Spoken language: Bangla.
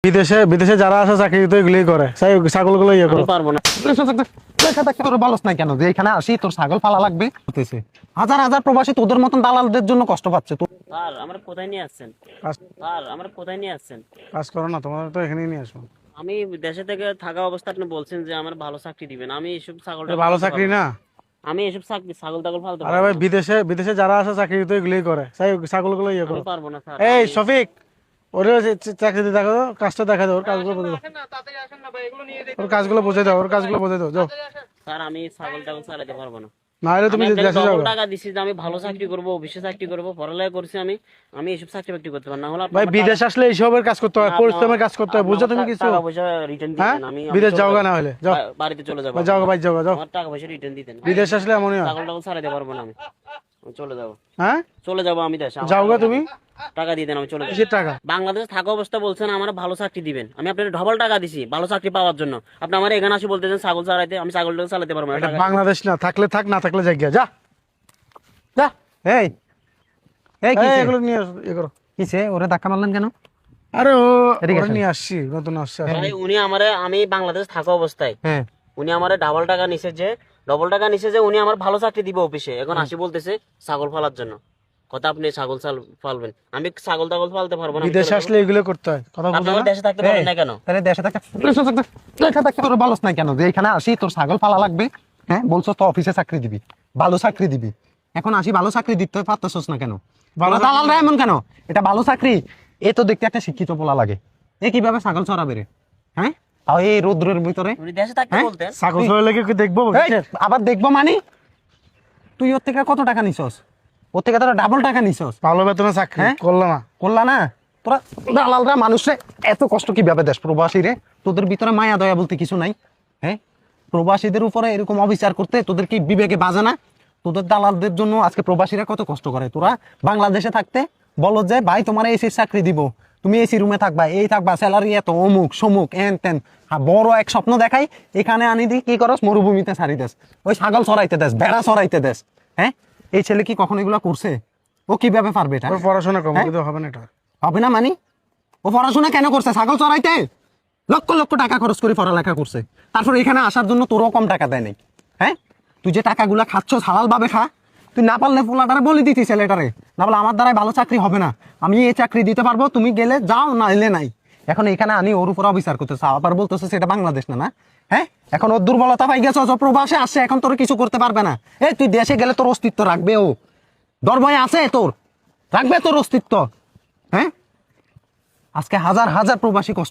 বিদেশে বিদেশে যারা আছে চাকরি তো এগুলোই করে, ছাগলগুলো ইয়ে করে। পারবো না। তোর বলস নাই কেন যে এখানে আসি তোর ছাগল পালা লাগবে? হাজার হাজার প্রবাসী তোদের মতন দালালদের জন্য কষ্ট পাচ্ছে। স্যার আমরা কোথায় নিয়ে আসছেন? স্যার আমরা কোথায় নিয়ে আসছেন? কাজ করো না, তোমার তো এখানেই নিয়ে আসবো। আমি দেশে থেকে থাকা অবস্থা আপনি বলছেন যে আমার ভালো চাকরি দিবেন, আমি এসব ছাগলটা এটা ভালো চাকরি না। আমি এসব ছাগল টাগল ফালতে আরে ভাই বিদেশে বিদেশে যারা আছে চাকরি তো এগুলোই করে, ছাগলগুলো ইয়ে করে। পারবো না স্যার। এই শফিক, ওরে চাকরি দিয়ে দেখো, কাজটা দেখা দাও, ওর কাজগুলো বুঝে দাও, ওর কাজগুলো বুঝে দাও, ওর কাজগুলো বুঝে দাও, যাও। স্যার আমি ছাগল টাগল চালাতে পারবো না। না হলে তুমি দেশে যাও। টাকা দিছি যে আমি ভালো চাকরি করবো, অফিসে চাকরি করবো, পড়ালেখা করছি আমি, আমি এসব চাকরি বাকরি করতে পারবো না। হলে ভাই বিদেশ আসলে এইসবের কাজ করতে হয়, পরিশ্রমের কাজ করতে হয়, বুঝছো তুমি কিছু? টাকা পয়সা রিটার্ন হ্যাঁ, দিতেন, আমি বিদেশ যাও না হলে যাও, বাড়িতে চলে যাবো। যাও ভাই, যাও যাও। আমার টাকা পয়সা রিটার্ন দিতেন। বিদেশ আসলে এমনই হয়। ছাগল টাগল চালাতে পারবো না আমি, আমি চলে যাবো। হ্যাঁ, চলে যাবো আমি দেশে। আমার যাও গা তুমি। টাকা দিয়ে দেন, আমি চলে যাবো। কিসের টাকা? বাংলাদেশে থাকা অবস্থা বলছেন আমার ভালো চাকরি দিবেন, আমি আপনার ডবল টাকা দিছি ভালো চাকরি পাওয়ার জন্য। আপনি আমার এখানে আসি বলতেছেন ছাগল চালাইতে, আমি ছাগল টাগল চালাতে পারবো না। এটা টাকা- বাংলাদেশ না, থাকলে থাক, না থাকলে জায়গা যা যা। এই এই এই, কিসে এগুলো নিয়ে ইয়ে করো। কিসে ওরে ধাক্কা মারলেন কেন? আরে এদিকে ওরা আসেন। নিয়ে আসছি, নতুন আসছে। ভাই উনি আমারে, আমি বাংলাদেশে থাকা অবস্থায় হ্যাঁ উনি আমারে ডবল টাকা নিছে যে উনি আমার ভালো চাকরি দিবে অফিসে, এখন আসি বলতেছে ছাগল ফালার জন্য। কথা আপনি ছাগল ফালবেন, আমি ছাগল টাগল ফালতে পারবো না। বিদেশে আসলে এগুলো করতে হয়, কথা আপনি বুঝো আমার না? দেশে থাকতে পারেন না কেন? তাহলে দেশে থাকতে তোর বলস নাই কেন যে এখানে আসি তোর ছাগল পালা লাগবে? হ্যাঁ বলছো তো অফিসে চাকরি দিবি, ভালো চাকরি দিবি, এখন আসি ভালো চাকরি দিতে পারতেছস না কেন? ভালো ভালো দালালরা এমন কেন? এটা ভালো চাকরি, এ তো দেখতে একটা শিক্ষিত পোলা লাগে, এ কিভাবে ছাগল চড়াবে রে? হ্যাঁ, তাও এই রোদ্রের ভিতরে। উনি দেশে থাকতে হ্যাঁ? বলতেন। ছাগল ছড়া লেগে কি দেখবো? এই, আবার দেখবো মানে তুই ওর থেকে কত টাকা নিছস? ওর থেকে তোরা ডাবল টাকা নিছস। ভালো বেতনে চাকরি হ্যাঁ? করলাম না। করলা না? তোরা দালালরা মানুষে এত কষ্ট কিভাবে দেশ প্রবাসী রে? তোদের ভিতরে মায়া দয়া বলতে কিছু নাই? হ্যাঁ, প্রবাসীদের উপরে এরকম অবিচার করতে তোদের কি বিবেকে বাজে না? তোদের দালালদের জন্য আজকে প্রবাসীরা কত কষ্ট করে। তোরা বাংলাদেশে থাকতে বলো যে ভাই তোমার এসির চাকরি দিব, তুমি এসি রুমে থাকবা, এই থাকবা, স্যালারি এত, অমুক সমুক এন তেন। বড় এক স্বপ্ন দেখাই, এখানে আনি দি কি করস? মরুভূমিতে ছাড়ি দেস, ওই ছাগল চড়াইতে দেস, ভেড়া চড়াইতে দেস। হ্যাঁ, এই ছেলে কি কখনো এগুলো করছে? ও কিভাবে পারবে এটা? ওর পড়াশোনা কম, হ্যাঁ? কিন্তু হবে না এটা। হবে না মানি? ও পড়াশোনা কেন করছে? ছাগল চড়াইতে লক্ষ লক্ষ টাকা খরচ করে পড়ালেখা করছে, তারপর এখানে আসার জন্য তোরও কম টাকা দেয় নাই। হ্যাঁ, তুই যে টাকাগুলা খাচ্ছ হালাল ভাবে খা। তুই না পারলে পোলাটারে বলে দিতি ছেলেটারে, না বলে আমার দ্বারাই ভালো চাকরি হবে না, আমি এই চাকরি দিতে পারবো, তুমি গেলে যাও, না এলে নাই। এখন এখানে আনি ওর উপর অবিচার করতেছ, আবার বলতেছে সেটা বাংলাদেশ না। না হ্যাঁ, এখন ওর দুর্বলতা পাই গেছ, প্রবাসে আসছে, এখন তোর কিছু করতে পারবে না। এই তুই দেশে গেলে তোর অস্তিত্ব রাখবে ও? দরভয় আছে তোর? রাখবে তোর অস্তিত্ব? হ্যাঁ, আজকে হাজার হাজার প্রবাসী কষ্ট